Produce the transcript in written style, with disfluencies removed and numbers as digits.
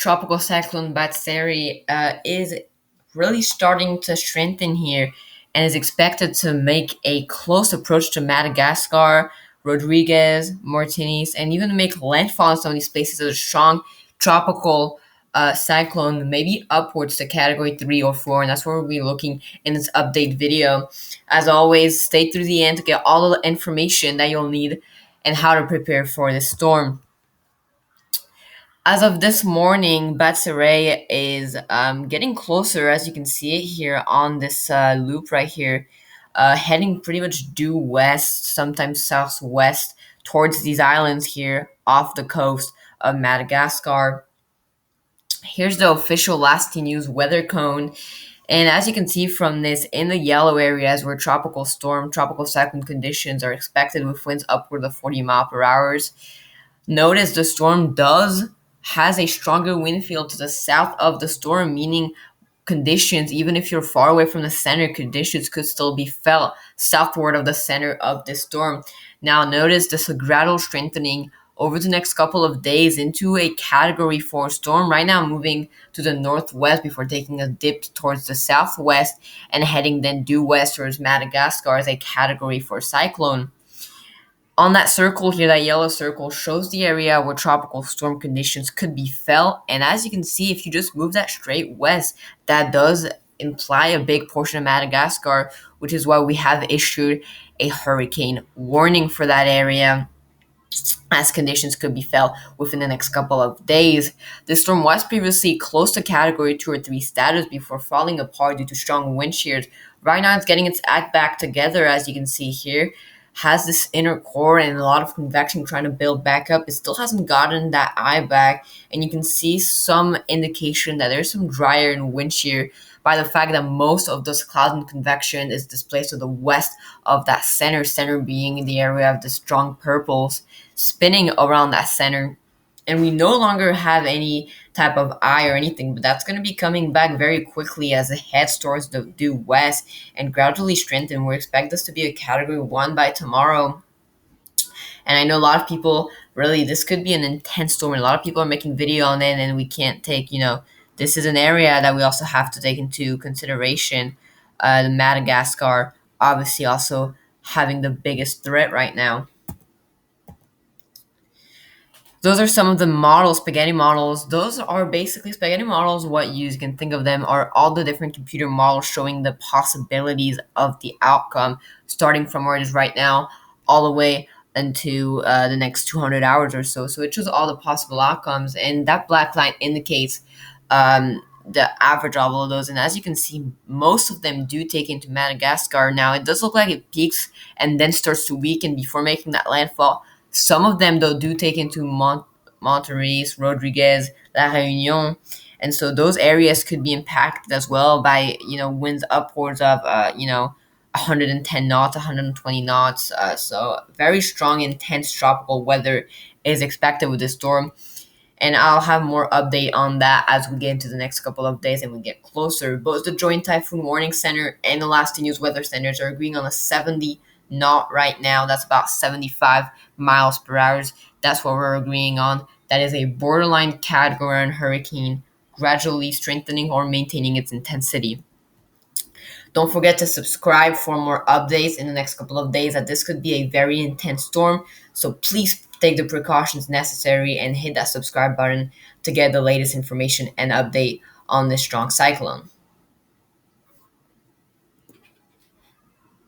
tropical cyclone Batsiria is really starting to strengthen here and is expected to make a close approach to Madagascar, Rodriguez, Martinis, and even make landfall in some of these places as a strong tropical cyclone, maybe upwards to category 3 or 4. And that's where we'll be looking in this update video. As always, stay through the end to get all of the information that you'll need and how to prepare for this storm. As of this morning, Batsiria is getting closer, as you can see it here on this loop right here, heading pretty much due west, sometimes southwest, towards these islands here off the coast of Madagascar. Here's the official Lasti News weather cone. And as you can see from this, in the yellow areas where tropical storm, tropical cyclone conditions are expected with winds upward of 40 miles per hour. Notice the storm has a stronger wind field to the south of the storm, meaning conditions, even if you're far away from the center, conditions could still be felt southward of the center of this storm. Now, notice this gradual strengthening over the next couple of days into a category 4 storm, right now moving to the northwest before taking a dip towards the southwest and heading then due west towards Madagascar as a category 4 cyclone. On that circle here, that yellow circle shows the area where tropical storm conditions could be felt. And as you can see, if you just move that straight west, that does imply a big portion of Madagascar, which is why we have issued a hurricane warning for that area, as conditions could be felt within the next couple of days. This storm was previously close to category 2 or 3 status before falling apart due to strong wind shears. Right now, it's getting its act back together, as you can see here. Has this inner core and a lot of convection trying to build back up. It still hasn't gotten that eye back, and you can see some indication that there's some drier and wind shear by the fact that most of this cloud and convection is displaced to the west of that center being in the area of the strong purples spinning around that center. And we no longer have any type of eye or anything, but that's going to be coming back very quickly as it heads towards the due west and gradually strengthen. We expect this to be a category 1 by tomorrow. And I know a lot of people, really, this could be an intense storm. A lot of people are making video on it, and we can't take, this is an area that we also have to take into consideration. The Madagascar, obviously, also having the biggest threat right now. Those are some of the models, spaghetti models. Those are basically spaghetti models. What you can think of them are all the different computer models showing the possibilities of the outcome, starting from where it is right now, all the way into the next 200 hours or so. So it shows all the possible outcomes, and that black line indicates the average of all of those. And as you can see, most of them do take into Madagascar. Now, it does look like it peaks and then starts to weaken before making that landfall. Some of them, though, do take into Monterey, Rodriguez, La Réunion, and so those areas could be impacted as well by winds upwards of 110 knots, 120 knots. So very strong, intense tropical weather is expected with this storm, and I'll have more update on that as we get into the next couple of days and we get closer. Both the Joint Typhoon Warning Center and the Lasti News Weather Centers are agreeing on a 70 knot right now. That's about 75 miles per hour. That's what we're agreeing on. That is a borderline category 1 hurricane, gradually strengthening or maintaining its intensity. Don't forget to subscribe for more updates in the next couple of days, that this could be a very intense storm. So please take the precautions necessary and hit that subscribe button to get the latest information and update on this strong cyclone.